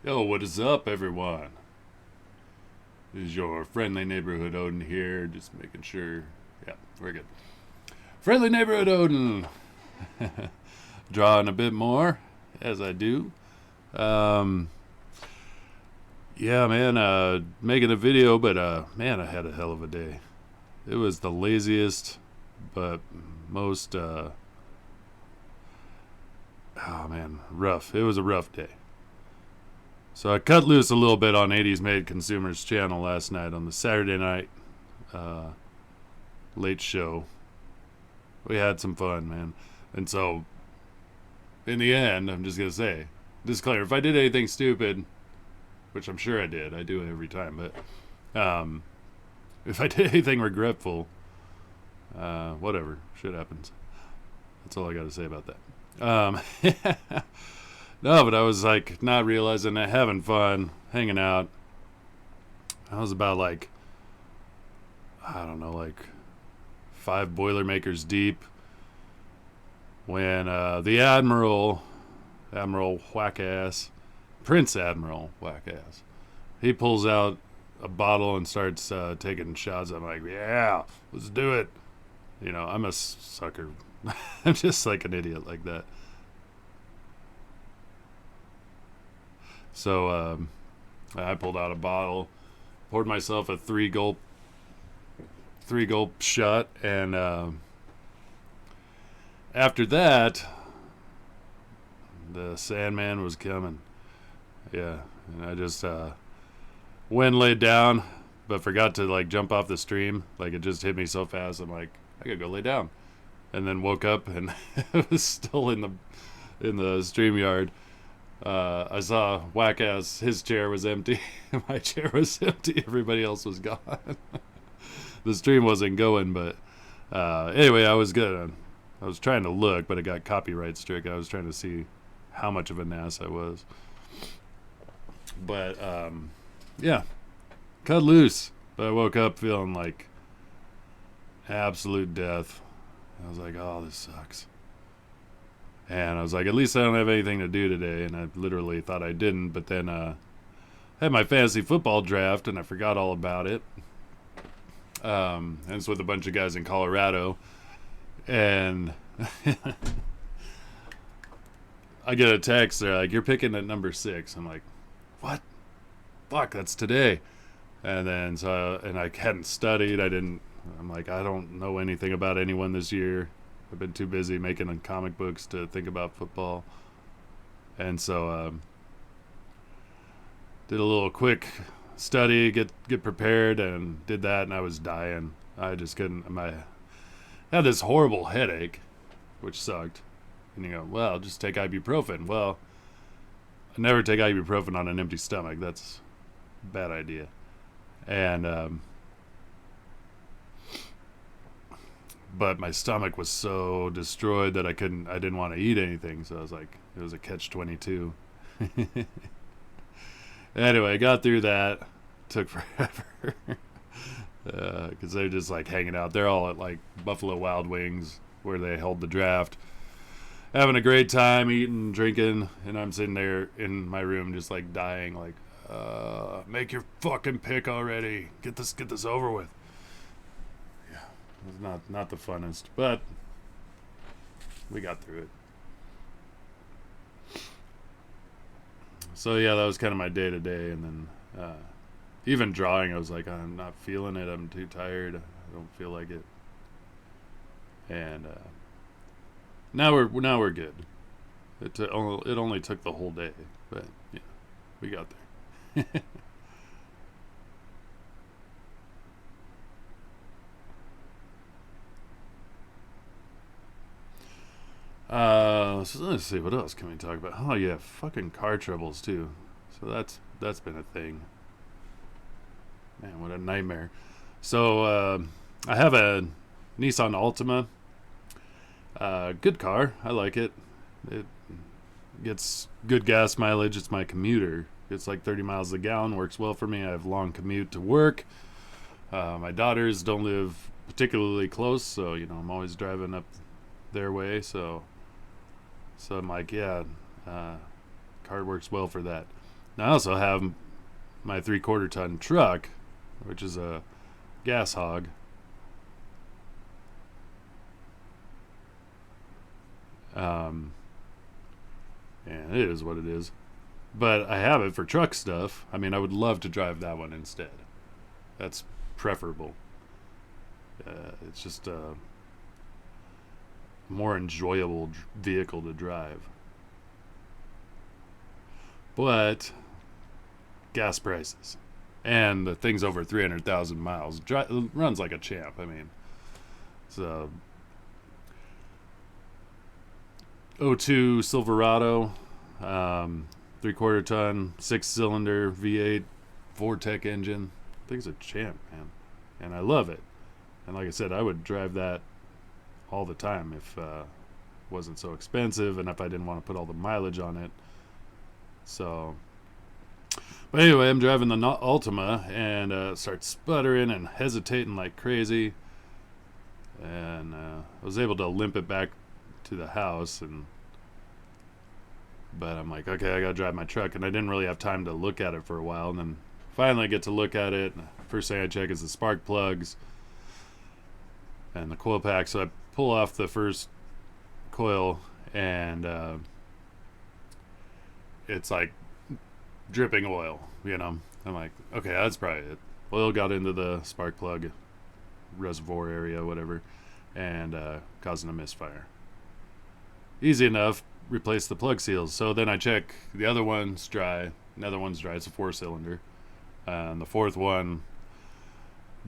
Yo, what is up, everyone? This is your friendly neighborhood Odin here, just making sure. Yeah, we're good. Friendly neighborhood Odin! Drawing a bit more, as I do. Yeah, man, making a video, but man, I had a hell of a day. It was the laziest, but most, oh man, rough. It was a rough day. So I cut loose a little bit on 80s Made Consumers channel last night on the Saturday night late show. We had some fun, man. And so, in the end, I'm just going to say, disclaimer, if I did anything stupid, which I'm sure I did, I do it every time, but if I did anything regretful, whatever, shit happens. That's all I got to say about that. No, but I was like not realizing that, having fun, hanging out. I was about like, I don't know, like 5 Boilermakers deep when the Admiral Whackass, Prince Admiral Whackass, he pulls out a bottle and starts taking shots. I'm like, yeah, let's do it. You know, I'm a sucker. I'm just like an idiot like that. So I pulled out a bottle, poured myself a 3-gulp shot, and after that, the Sandman was coming. Yeah, and I just went and laid down, but forgot to like jump off the stream. Like it just hit me so fast. I'm like, I gotta go lay down, and then woke up and it was still in the stream yard. I saw Whackass, his chair was empty. My chair was empty. Everybody else was gone. The stream wasn't going, but anyway, I was good. I was trying to look, but it got copyright strict. I was trying to see how much of an ass I was. But yeah, cut loose. But I woke up feeling like absolute death. I was like, oh, this sucks. And I was like, at least I don't have anything to do today. And I literally thought I didn't. But then I had my fantasy football draft, and I forgot all about it. And it's with a bunch of guys in Colorado. And I get a text. They're like, you're picking at number 6. I'm like, what? Fuck, that's today. And then, and I hadn't studied. I'm like, I don't know anything about anyone this year. I've been too busy making comic books to think about football. And so did a little quick study, get prepared, and did that, and I was dying. I just couldn't. I had this horrible headache, which sucked. And you go, well, just take ibuprofen. Well, I never take ibuprofen on an empty stomach. That's a bad idea. And but my stomach was so destroyed that I didn't want to eat anything. So I was like, it was a catch-22. Anyway, I got through that. Took forever. Because they're just like hanging out. They're all at like Buffalo Wild Wings where they held the draft. Having a great time, eating, drinking. And I'm sitting there in my room just like dying. Like, make your fucking pick already. Get this over with. It was not the funnest, but we got through it. So yeah, that was kind of my day to day, and then even drawing, I was like, I'm not feeling it. I'm too tired. I don't feel like it. And now we're good. It only took the whole day, but yeah, we got there. So let's see, what else can we talk about? Oh yeah, fucking car troubles too. So that's been a thing. Man, what a nightmare. So I have a Nissan Altima. Good car. I like it. It gets good gas mileage. It's my commuter. It's like 30 miles a gallon. Works well for me. I have a long commute to work. My daughters don't live particularly close, so I'm always driving up their way. So I'm like, yeah, car works well for that. I also have my 3/4 ton truck, which is a gas hog. And it is what it is. But I have it for truck stuff. I mean, I would love to drive that one instead. That's preferable. It's just a more enjoyable vehicle to drive. But gas prices. And the thing's over 300,000 miles. Runs like a champ. I mean, it's a '02 Silverado, 3/4 ton, 6-cylinder V8 Vortec engine. Thing's a champ, man. And I love it. And like I said, I would drive that all the time if it wasn't so expensive and if I didn't want to put all the mileage on it. So, but anyway, I'm driving the Altima and start sputtering and hesitating like crazy. And I was able to limp it back to the house, but I'm like, okay, I gotta drive my truck, and I didn't really have time to look at it for a while, and then finally I get to look at it. First thing I check is the spark plugs and the coil pack. So I pull off the first coil, and it's like dripping oil, I'm like, okay, that's probably it. Oil got into the spark plug reservoir area, whatever, and causing a misfire. Easy enough, replace the plug seals. So then I check the other one's dry. Another one's dry. It's a 4-cylinder. And the fourth one,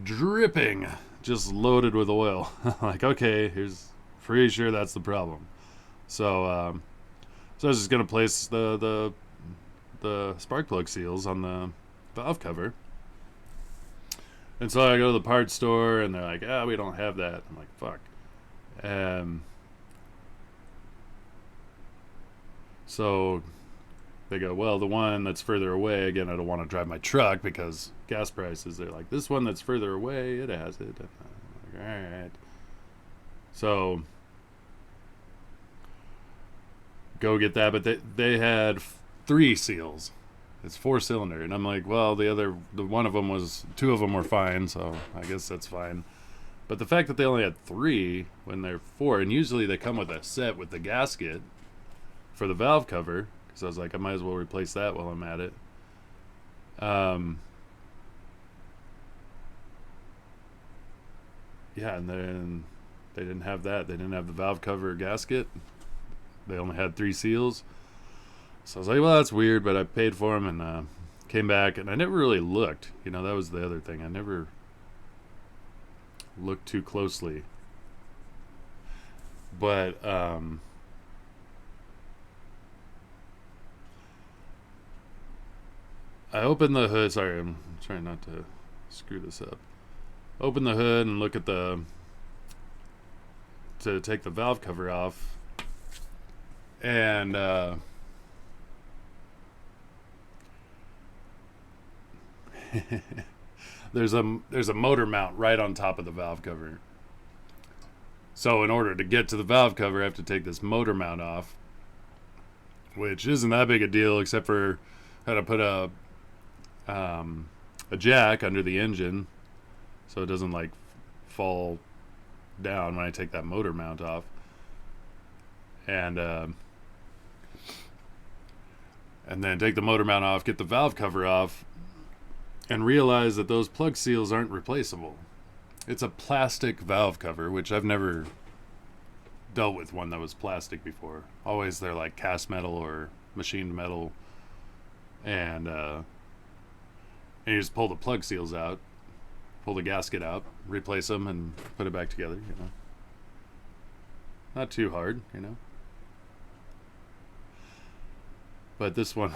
dripping, just loaded with oil. Like, okay, pretty sure that's the problem. So I was just gonna place the spark plug seals on the valve cover. And so I go to the parts store, and they're like, we don't have that. I'm like, fuck. So they go, well, the one that's further away, again, I don't want to drive my truck because gas prices. They're like, this one that's further away, it has it. And I'm like, all right. So go get that, but they had 3 seals. It's 4-cylinder, and I'm like, well, two of them were fine, so I guess that's fine. But the fact that they only had 3 when they're 4, and usually they come with a set with the gasket for the valve cover, because I was like, I might as well replace that while I'm at it. Yeah, and then they didn't have that. They didn't have the valve cover gasket. They only had 3 seals. So I was like, well, that's weird, but I paid for them and came back, and I never really looked. That was the other thing. I never looked too closely. But I opened the hood. Sorry, I'm trying not to screw this up. Open the hood and look at to take the valve cover off. And there's a motor mount right on top of the valve cover. So in order to get to the valve cover, I have to take this motor mount off, which isn't that big a deal, except for I had to put a jack under the engine so it doesn't like fall down when I take that motor mount off. And then take the motor mount off, get the valve cover off, and realize that those plug seals aren't replaceable. It's a plastic valve cover, which I've never dealt with one that was plastic before. Always they're like cast metal or machined metal, and you just pull the plug seals out, pull the gasket out, replace them, and put it back together. Not too hard, But this one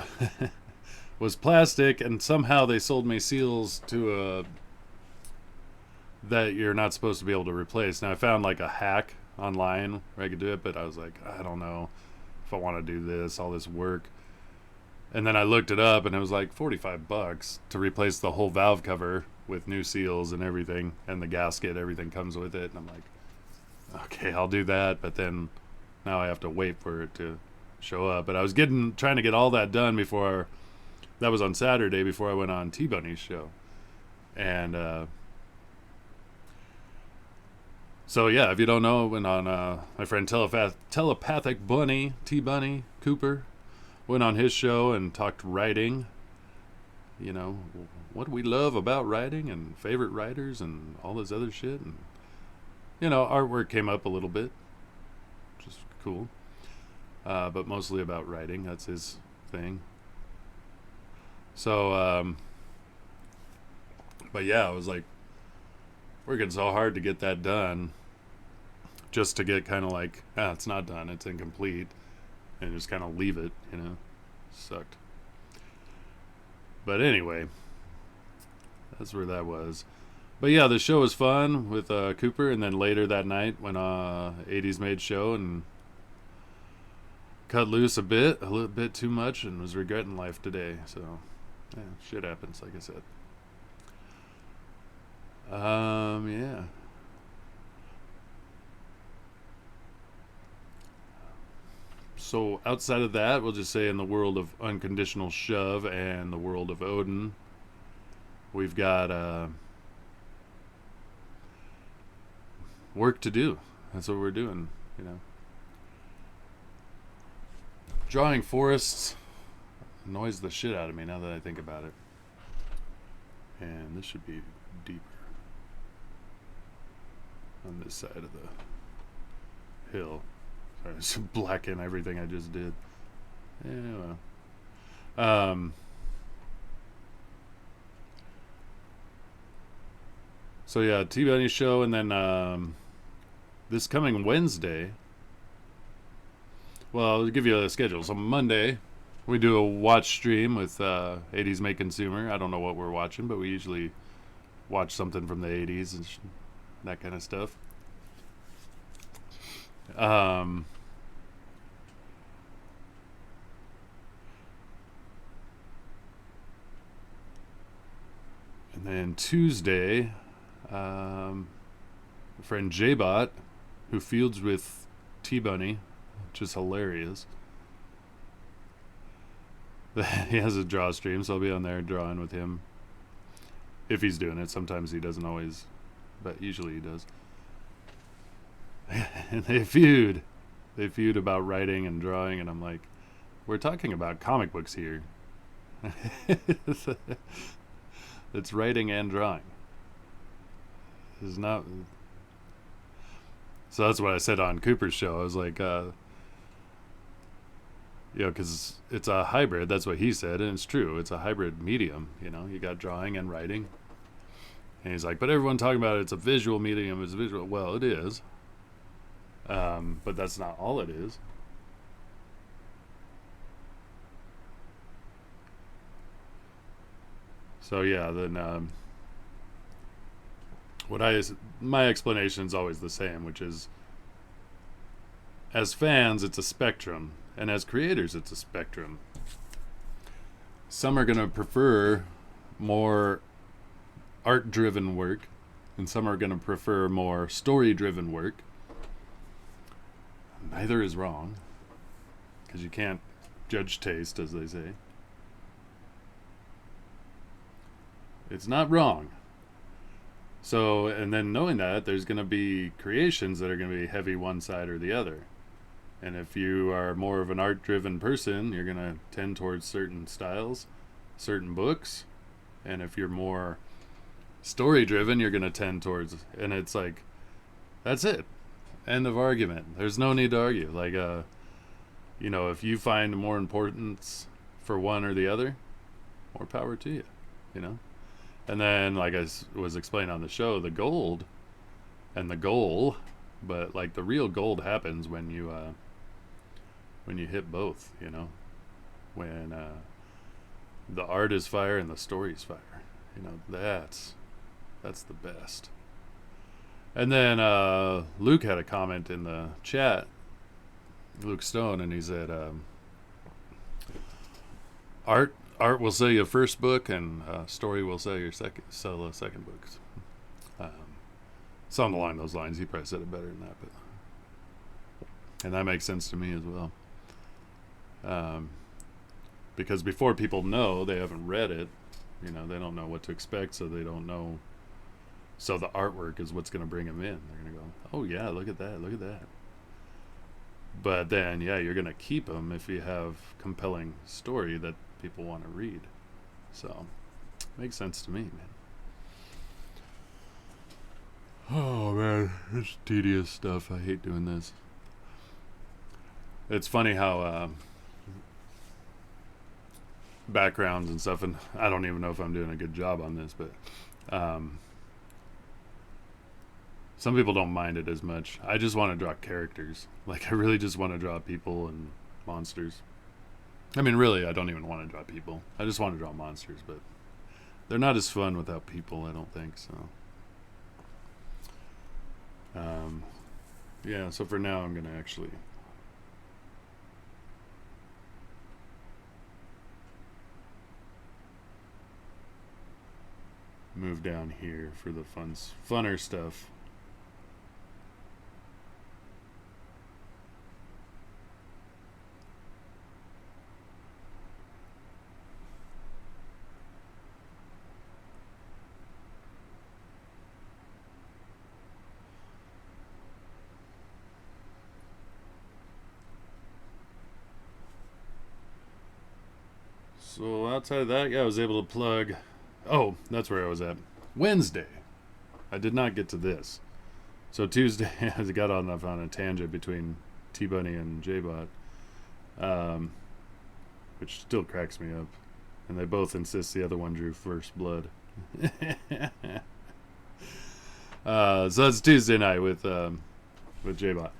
was plastic, and somehow they sold me seals that you're not supposed to be able to replace. Now, I found like a hack online where I could do it, but I was like, I don't know if I want to do all this work. And then I looked it up, and it was like $45 to replace the whole valve cover with new seals and everything, and the gasket, everything comes with it. And I'm like, okay, I'll do that. But then now I have to wait for it to show up. But I was trying to get all that done before that was on Saturday before I went on Tbunny's show. And so yeah, if you don't know, I went on my friend Telepathic Bunny, Tbunny Cooper, went on his show and talked writing. You know, what we love about writing and favorite writers and all this other shit. And, you know, artwork came up a little bit, which is cool. But mostly about writing. That's his thing. So, but yeah, I was like working so hard to get that done, just to get kind of like, it's not done, it's incomplete, and just kind of leave it, you know. Sucked. But anyway, that's where that was. But yeah, the show was fun with Cooper, and then later that night went 80s Made show and cut loose a little bit too much, and was regretting life today. So yeah, shit happens, like I said. Yeah. So outside of that, we'll just say in the world of Unconditional Shove and the world of Odin, we've got work to do. That's what we're doing, you know. Drawing forests annoys the shit out of me now that I think about it. And this should be deeper on this side of the hill. Sorry, just blacken everything I just did. Yeah, well. So yeah, Tbunny show, and then this coming Wednesday. Well, I'll give you a schedule. So Monday, we do a watch stream with 80s Make Consumer. I don't know what we're watching, but we usually watch something from the 80s and that kind of stuff. And then Tuesday, friend JBOT, who fields with Tbunny, which is hilarious. He has a draw stream, so I'll be on there drawing with him. If he's doing it. Sometimes he doesn't always, but usually he does. And they feud. They feud about writing and drawing, and I'm like, we're talking about comic books here. It's writing and drawing. It's not. So that's what I said on Cooper's show. I was like, because it's a hybrid. That's what he said, and it's true. It's a hybrid medium. You know, you got drawing and writing. And he's like, but everyone talking about it's a visual medium. It's visual. Well, it is. But that's not all it is. So yeah, then my explanation is always the same, which is, as fans, it's a spectrum, and as creators, it's a spectrum. Some are going to prefer more art-driven work, and some are going to prefer more story-driven work. Neither is wrong, because you can't judge taste, as they say. It's not wrong. So, and then knowing that, there's going to be creations that are going to be heavy one side or the other. And if you are more of an art-driven person, you're going to tend towards certain styles, certain books. And if you're more story-driven, you're going to tend towards, and it's like, that's it. End of argument. There's no need to argue. Like, if you find more importance for one or the other, more power to you, you know? And then, like I was explaining on the show, the gold and the goal, but like the real gold happens when you hit both, you know? When the art is fire and the story is fire. You know, that's the best. And then Luke had a comment in the chat, Luke Stone, and he said, art will sell you a first book, and story will sell a second book. Something along those lines. He probably said it better than that, and that makes sense to me as well. because before people know, they haven't read it. You know, they don't know what to expect, so they don't know. So the artwork is what's going to bring them in. They're going to go, oh yeah, look at that, look at that. But then, yeah, you're going to keep them if you have compelling story that people want to read. So, makes sense to me, man. Oh man, it's tedious stuff. I hate doing this. It's funny how backgrounds and stuff, and I don't even know if I'm doing a good job on this, but some people don't mind it as much. I just want to draw characters. Like, I really just want to draw people and monsters. I mean, really, I don't even want to draw people. I just want to draw monsters, but they're not as fun without people, I don't think, so. Yeah, so for now, I'm going to actually move down here for the funner stuff. So outside of that, yeah, I was able to plug. Oh, that's where I was at. Wednesday. I did not get to this. So Tuesday, I got on a tangent between Tbunny and JBOT, which still cracks me up. And they both insist the other one drew first blood. So that's Tuesday night with JBOT.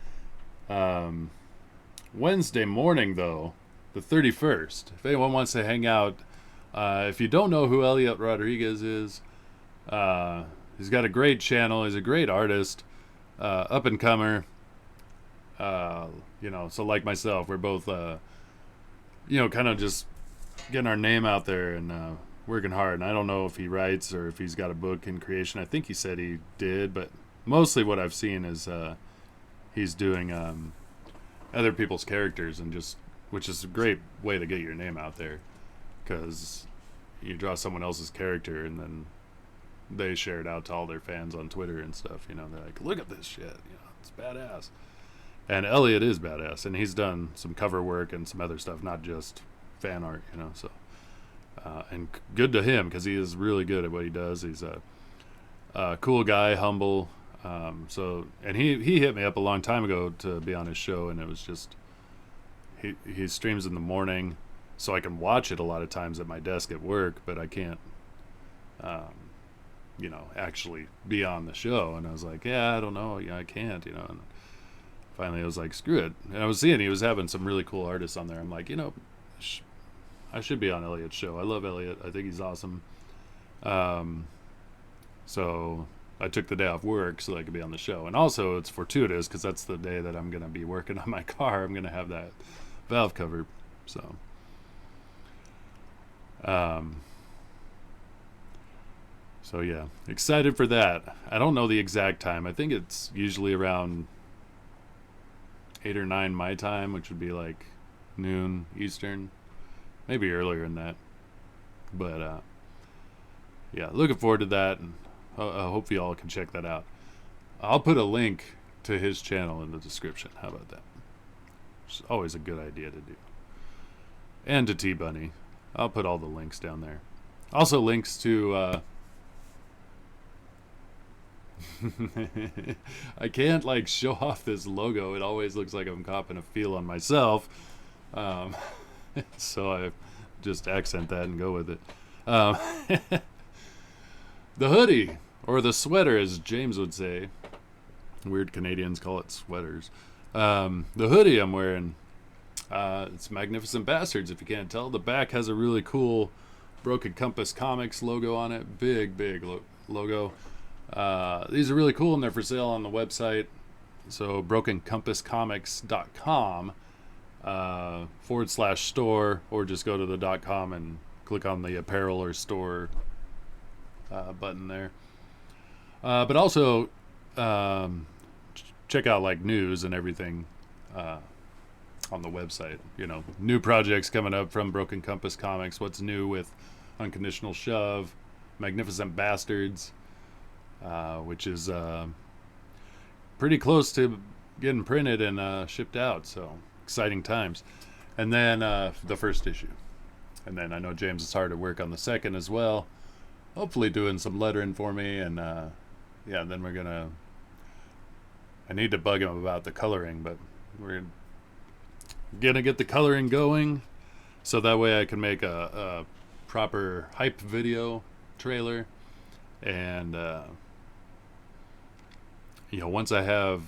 Wednesday morning, though, the 31st. If anyone wants to hang out, if you don't know who Elliot Rodriguez is, he's got a great channel. He's a great artist, up and comer. You know, so like myself, we're both, you know, kind of just getting our name out there and working hard. And I don't know if he writes or if he's got a book in creation. I think he said he did, but mostly what I've seen is he's doing other people's characters, and just, which is a great way to get your name out there, because you draw someone else's character and then they share it out to all their fans on Twitter and stuff. You know, they're like, look at this shit, you know, it's badass. And Elliot is badass, and he's done some cover work and some other stuff, not just fan art, you know. So and good to him, because he is really good at what he does. He's a cool guy, humble. So, and he hit me up a long time ago to be on his show, and it was just, he streams in the morning, so I can watch it a lot of times at my desk at work, but I can't, you know, actually be on the show. And I was like, yeah, I don't know, yeah, I can't, you know. And finally I was like, screw it. And I was seeing he was having some really cool artists on there. I'm like, you know, I should be on Elliot's show. I love Elliot. I think he's awesome. So I took the day off work so I could be on the show. And also it's fortuitous, because that's the day that I'm going to be working on my car. I'm going to have that valve cover. So so yeah, excited for that. I don't know the exact time. I think it's usually around 8 or 9 my time, which would be like noon Eastern, maybe earlier than that. But yeah, looking forward to that, and I hope you all can check that out. I'll put a link to his channel in the description. How about that? It's always a good idea to do. And to Tbunny. I'll put all the links down there. Also links to I can't like show off this logo. It always looks like I'm copping a feel on myself. So I just accent that and go with it. The hoodie, or the sweater as James would say. Weird Canadians call it sweaters. The hoodie I'm wearing, it's Magnificent Bastards, if you can't tell. The back has a really cool Broken Compass Comics logo on it. Big logo. These are really cool, and they're for sale on the website. So brokencompasscomics.com /store, or just go to the .com and click on the apparel or store button there. But also check out like news and everything on the website. You know, new projects coming up from Broken Compass Comics. What's new with Unconditional Shove, Magnificent Bastards, which is pretty close to getting printed and shipped out. So exciting times. And then the first issue. And then I know James is hard at work on the second as well. Hopefully doing some lettering for me. And yeah, then we're going to... I need to bug him about the coloring, but we're going to get the coloring going. So that way I can make a proper hype video trailer. And, you know, once I have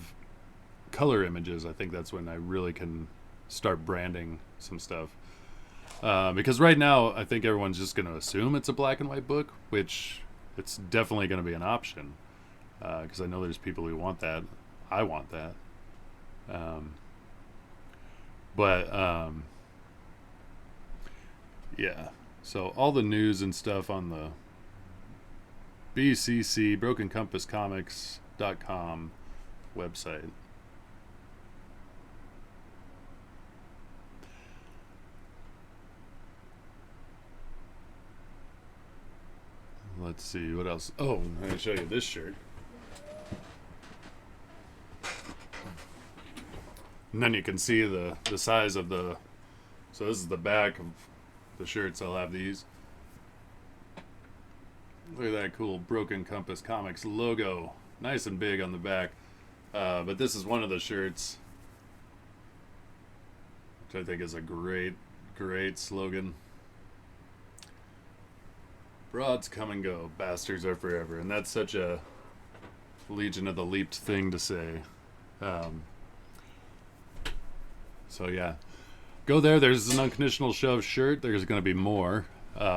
color images, I think that's when I really can start branding some stuff. Because right now, I think everyone's just going to assume it's a black and white book, which it's definitely going to be an option. Because I know there's people who want that. I want that. Yeah. So all the news and stuff on the BCC, BrokenCompassComics.com website. Let's see, what else? Oh, I'm going to show you this shirt. And then you can see the size of the... So this is the back of the shirts. I'll have these. Look at that cool Broken Compass Comics logo. Nice and big on the back. But this is one of the shirts, which I think is a great, great slogan. Broads come and go, bastards are forever. And that's such a Legion of the Leaped thing to say. So yeah, go there. There's an Unconditional Shove shirt. There's going to be more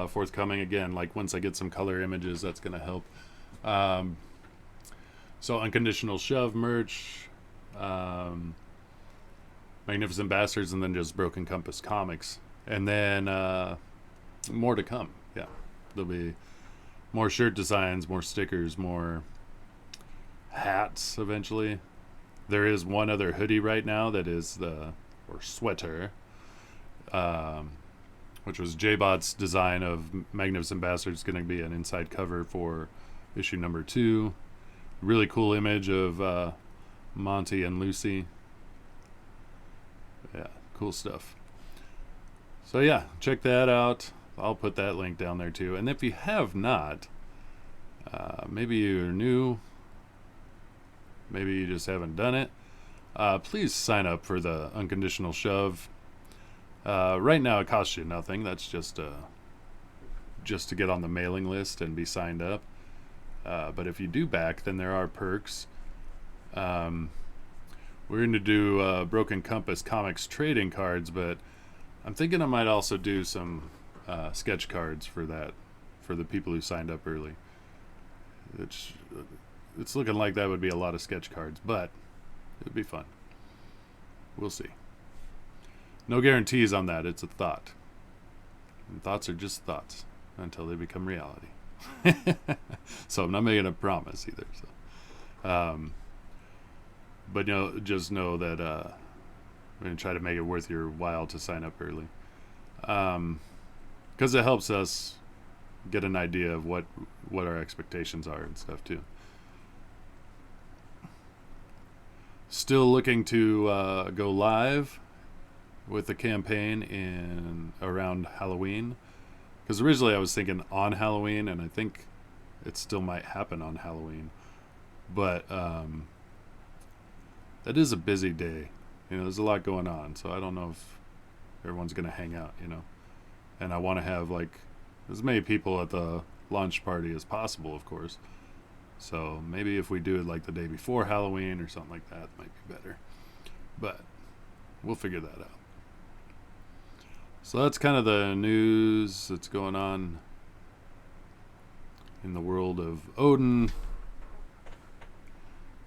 forthcoming again. Like once I get some color images, that's going to help. So Unconditional Shove merch, Magnificent Bastards, and then just Broken Compass Comics. And then more to come. Yeah, there'll be more shirt designs, more stickers, more hats eventually. There is one other hoodie right now that is or sweater, which was JBOT's design of Magnificent Bastards, going to be an inside cover for issue number 2. Really cool image of Monty and Lucy. Yeah, cool stuff. So yeah, check that out. I'll put that link down there too. And if you have not, maybe you're new, maybe you just haven't done it, please sign up for the Unconditional Shove. Right now it costs you nothing. That's just to get on the mailing list and be signed up. But if you do back, then there are perks. We're going to do Broken Compass Comics trading cards, but I'm thinking I might also do some sketch cards for that, for the people who signed up early. It's looking like that would be a lot of sketch cards, but it would be fun. We'll see. No guarantees on that. It's a thought. And thoughts are just thoughts until they become reality. So I'm not making a promise either. So, but just know that I'm going to try to make it worth your while to sign up early, because it helps us get an idea of what our expectations are and stuff too. Still looking to go live with the campaign in around Halloween, because originally I was thinking on Halloween, and I think it still might happen on Halloween, but that is a busy day. There's a lot going on, so I don't know if everyone's going to hang out, and I want to have like as many people at the launch party as possible, of course. So maybe if we do it like the day before Halloween or something like that, it might be better. But we'll figure that out. So that's kind of the news that's going on in the world of Odin,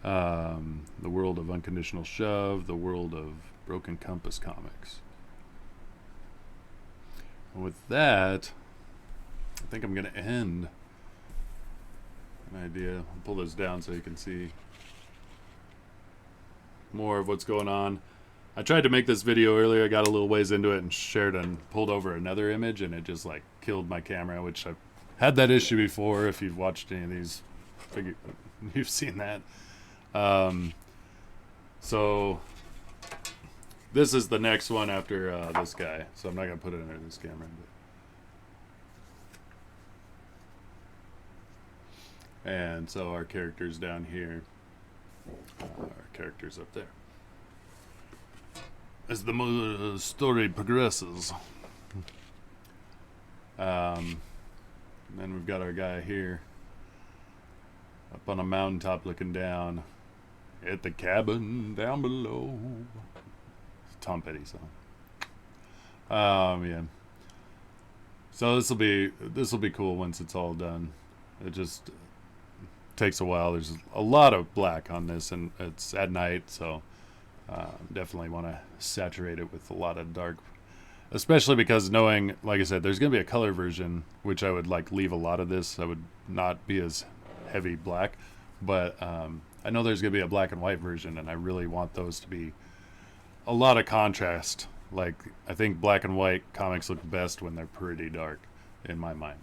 the world of Unconditional Shove, the world of Broken Compass Comics. And with that, I think I'm going to end. An idea. I'll pull this down so you can see more of what's going on. I tried to make this video earlier. I got a little ways into it and shared and pulled over another image, and it just like killed my camera, which I've had that issue before. If you've watched any of these, you've seen that. So this is the next one after this guy. So I'm not gonna put it under this camera. And so our character's down here. Our character's up there. As the story progresses. Then we've got our guy here. Up on a mountaintop looking down. At the cabin down below. Tom Petty song. Yeah. So this will be cool once it's all done. It just takes a while. There's a lot of black on this, and it's at night, so definitely want to saturate it with a lot of dark, especially because knowing, like I said, there's going to be a color version, which I would like leave a lot of this. I would not be as heavy black, but I know there's going to be a black and white version, and I really want those to be a lot of contrast. Like, I think black and white comics look best when they're pretty dark, in my mind.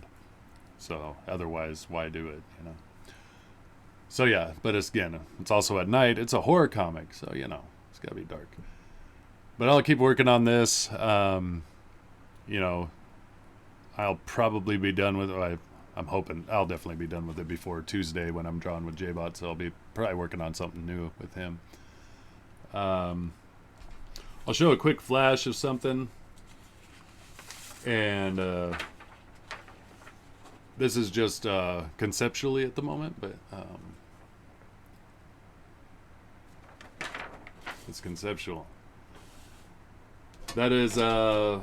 So otherwise, why do it, you know? So yeah, but it's also at night. It's a horror comic, so you know, it's gotta be dark. But I'll keep working on this. You know, I'll probably be done with it. I'm hoping I'll definitely be done with it before Tuesday when I'm drawing with JBOT, so I'll be probably working on something new with him. I'll show a quick flash of something. And this is just conceptually at the moment, but it's conceptual. That is the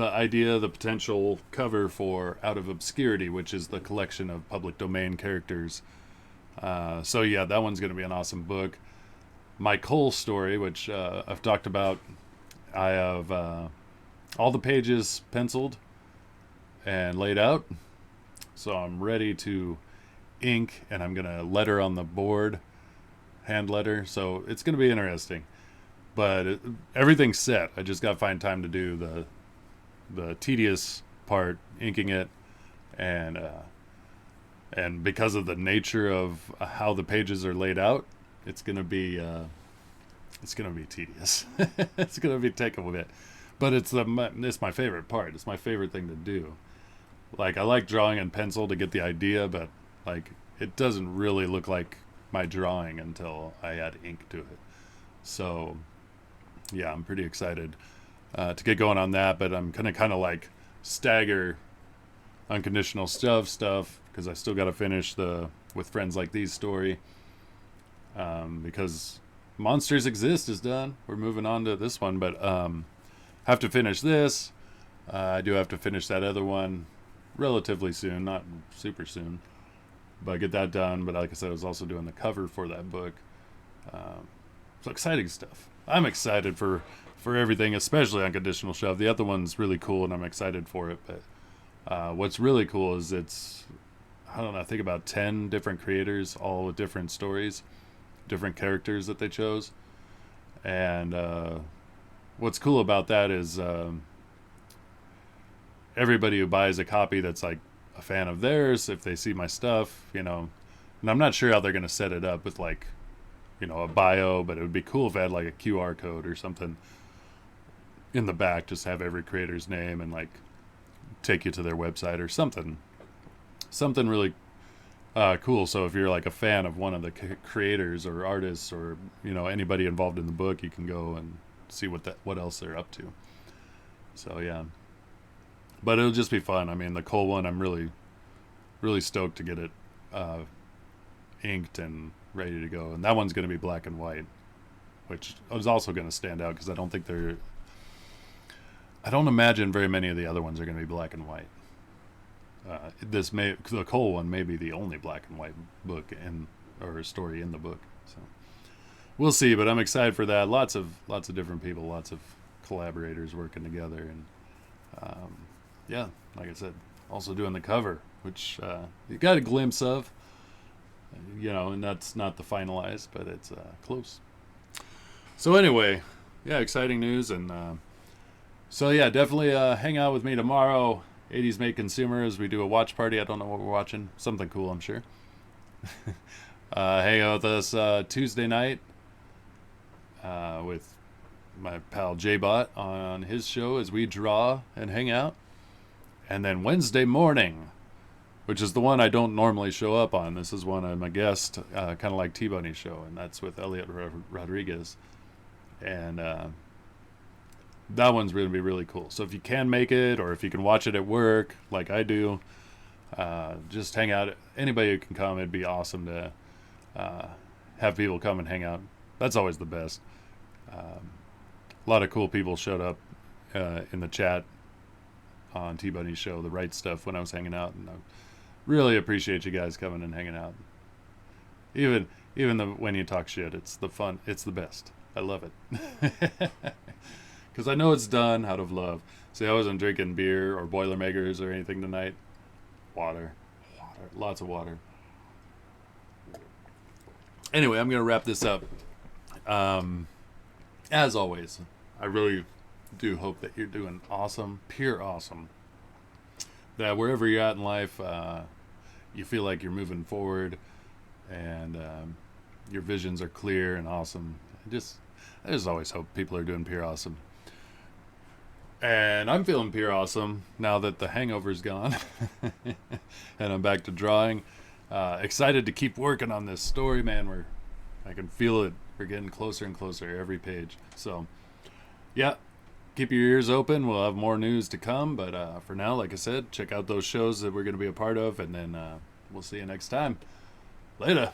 idea, the potential cover for Out of Obscurity, which is the collection of public domain characters. So yeah, that one's going to be an awesome book. My Cole story, which I've talked about, I have all the pages penciled and laid out, so I'm ready to ink, and I'm gonna letter on the board, hand letter, so it's gonna be interesting. But everything's set. I just gotta find time to do the tedious part, inking it, and because of the nature of how the pages are laid out, it's gonna be tedious. It's gonna take a bit, but it's my favorite part. It's my favorite thing to do. Like, I like drawing in pencil to get the idea, but like, it doesn't really look like my drawing until I add ink to it. So yeah, I'm pretty excited to get going on that, but I'm gonna kind of like stagger Unconditional Shove stuff because I still got to finish the With Friends Like These story, because Monsters Exist is done. We're moving on to this one, but have to finish this. I do have to finish that other one relatively soon, not super soon, but get that done. But like I said, I was also doing the cover for that book. So exciting stuff. I'm excited for everything, especially Unconditional Shove. The other one's really cool, and I'm excited for it. But what's really cool is I don't know, I think about 10 different creators, all with different stories, different characters that they chose. And what's cool about that is everybody who buys a copy that's like a fan of theirs, if they see my stuff, you know, and I'm not sure how they're going to set it up with like, you know, a bio, but it would be cool if I had like a QR code or something in the back, just have every creator's name and like take you to their website or something really cool. So if you're like a fan of one of the creators or artists or, you know, anybody involved in the book, you can go and see what else they're up to. So yeah, but it'll just be fun. I mean, the Cole one, I'm really stoked to get it inked and ready to go, and that one's going to be black and white, which is also going to stand out because I don't imagine very many of the other ones are going to be black and white. The Cole one may be the only black and white book or story in the book, so we'll see. But I'm excited for that. Lots of different people, lots of collaborators working together, and yeah, like I said, also doing the cover, which you got a glimpse of, you know, and that's not the finalized, but it's close. So anyway, yeah, exciting news. And so yeah, definitely hang out with me tomorrow. 80s Made Consumers. We do a watch party. I don't know what we're watching. Something cool, I'm sure. Hang out with us Tuesday night with my pal JBOT on his show as we draw and hang out. And then Wednesday morning, which is the one I don't normally show up on. This is one I'm a guest, kind of like Tbunny show, and that's with Elliot Rodriguez. And that one's going to be really cool. So if you can make it, or if you can watch it at work, like I do, just hang out. Anybody who can come, it'd be awesome to have people come and hang out. That's always the best. A lot of cool people showed up in the chat on Tbunny's show, The Right Stuff, when I was hanging out, and I really appreciate you guys coming and hanging out. Even when you talk shit, it's the fun. It's the best. I love it. Because I know it's done out of love. See, I wasn't drinking beer or Boilermakers or anything tonight. Water. Lots of water. Anyway, I'm going to wrap this up. As always, I really do hope that you're doing awesome, pure awesome. That wherever you're at in life, you feel like you're moving forward, and your visions are clear and awesome. I just always hope people are doing pure awesome. And I'm feeling pure awesome now that the hangover's gone, and I'm back to drawing. Excited to keep working on this story, man. I can feel it. We're getting closer and closer every page. So, yeah, keep your ears open. We'll have more news to come. But for now, like I said, check out those shows that we're going to be a part of. And then we'll see you next time. Later.